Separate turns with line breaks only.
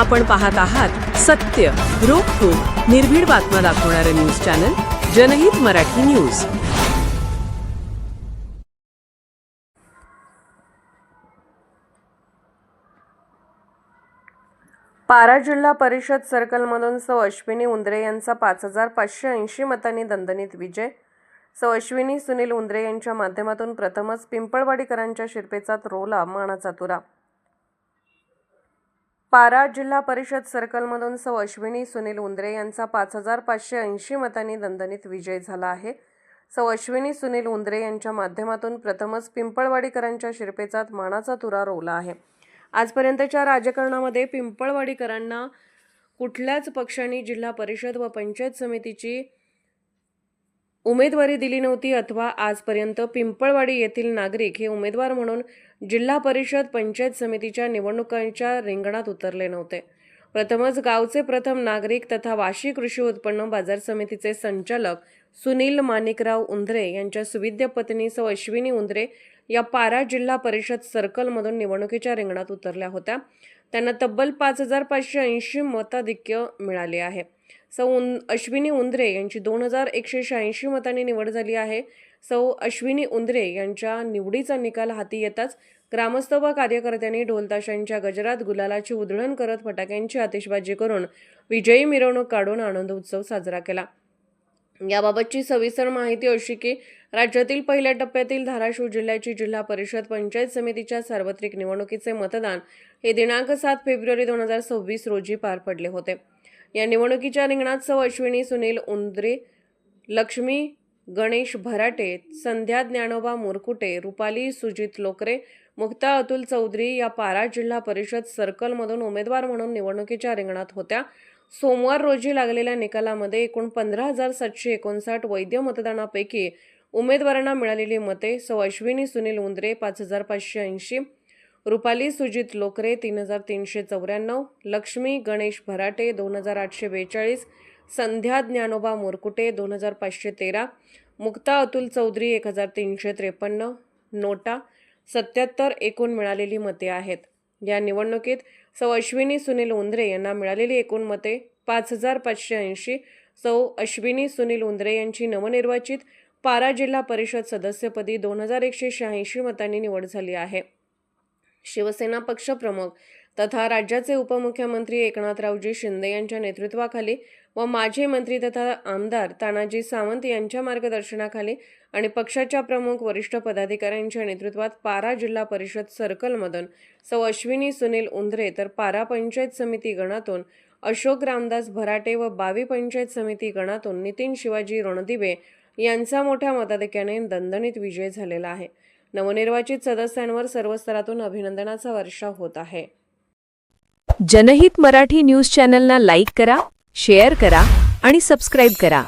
आपण पाहत आहात सत्य, रोखठोक, निर्भीड बातम्या दाखवणारे न्यूज चॅनल जनहित मराठी न्यूज. पारा जिल्हा परिषद सर्कलमधून सौ अश्विनी उंद्रे यांचा 5,580 मतांनी दणदणीत विजय. सौ अश्विनी सुनील उंद्रे यांच्या माध्यमातून प्रथमच पिंपळवाडीकरांच्या शिरपेचात रोवला मानाचा तुरा. पारा जिल्हा परिषद सर्कलमधून सौ अश्विनी सुनील उंद्रे यांचा 5,580 मतांनी दणदणीत विजय झाला आहे. सौ अश्विनी सुनील उंद्रे यांच्या माध्यमातून प्रथमच पिंपळवाडीकरांच्या शिरपेचात मानाचा तुरा रोवला आहे. आजपर्यंतच्या राजकारणामध्ये पिंपळवाडीकरांना कुठल्याच पक्षाने जिल्हा परिषद व पंचायत समितीची उमेदवारी दिली नव्हती अथवा आजपर्यंत पिंपळवाडी येथील नागरिक हे उमेदवार म्हणून जिल्हा परिषद पंचायत समितीच्या निवडणुकांच्या रिंगणात उतरले नव्हते. प्रथमच गावचे प्रथम नागरिक तथा वाशी कृषी उत्पन्न बाजार समितीचे संचालक सुनील माणिकराव उंद्रे यांच्या सुविद्य पत्नी सौ अश्विनी उंद्रे या पारा जिल्हा परिषद सर्कलमधून निवडणुकीच्या रिंगणात उतरल्या होत्या. त्यांना तब्बल 5,580 मताधिक्य मिळाले आहे. सौ अश्विनी उंद्रे यांची 2,186 मतांनी निवड झाली आहे. सौ अश्विनी उंद्रे यांच्या निवडीचा निकाल हाती येताच ग्रामस्थ व कार्यकर्त्यांनी ढोलताशांच्या गजरात गुलालाची उधळण करत फटाक्यांची आतिषबाजी करून विजयी मिरवणूक काढून आनंद उत्सव साजरा केला. याबाबतची सविस्तर माहिती अशी की राज्यातील पहिल्या टप्प्यातील धाराशिव जिल्ह्याची जिल्हा परिषद पंचायत समितीच्या सार्वत्रिक निवडणुकीचे मतदान हे दिनांक 7 फेब्रुवारी 2026 रोजी पार पडले होते. या निवडणुकीच्या रिंगणात सौ अश्विनी सुनील उंद्रे, लक्ष्मी गणेश भराटे, संध्या ज्ञानोबा मुरकुटे, रुपाली सुजित लोकरे, मुक्ता अतुल चौधरी या पारा जिल्हा परिषद सर्कलमधून उमेदवार म्हणून निवडणुकीच्या रिंगणात होत्या. सोमवार रोजी लागलेल्या निकालामध्ये एकूण 15,759 वैध मतदानापैकी उमेदवारांना मिळालेली मते सौ अश्विनी सुनील उंद्रे 5,580, रुपाली सुजित लोकरे 3,394, लक्ष्मी गणेश भराटे 2,842, संध्या ज्ञानोबा मुरकुटे 2,513, मुक्ता अतुल चौधरी 1,353, नोटा 77 एकूण मिळालेली मते आहेत. या निवडणुकीत सौ अश्विनी सुनील उंद्रे यांना मिळालेली एकूण मते 5,580. सौ अश्विनी सुनील उंद्रे यांची नवनिर्वाचित पारा जिल्हा परिषद सदस्यपदी 2,186 मतांनी निवड झाली आहे. शिवसेना पक्षप्रमुख तथा राज्याचे उपमुख्यमंत्री एकनाथरावजी शिंदे यांच्या नेतृत्वाखाली व माजी मंत्री तथा आमदार तानाजी सावंत यांच्या मार्गदर्शनाखाली आणि पक्षाच्या प्रमुख वरिष्ठ पदाधिकाऱ्यांच्या नेतृत्वात पारा जिल्हा परिषद सर्कलमधून सौ अश्विनी सुनील उंद्रे तर पारा पंचायत समिती गणातून अशोक रामदास भराटे व बावी पंचायत समिती गणातून नितीन शिवाजी रणदिवे यांचा मोठ्या मताधिक्याने दणदणीत विजय झालेला आहे. नवनिर्वाचित सदस्यांवर सर्व स्तरातून अभिनंदनाचा वर्षाव होत आहे.
जनहित मराठी न्यूज चॅनलना लाईक करा, शेअर करा आणि सबस्क्राईब करा.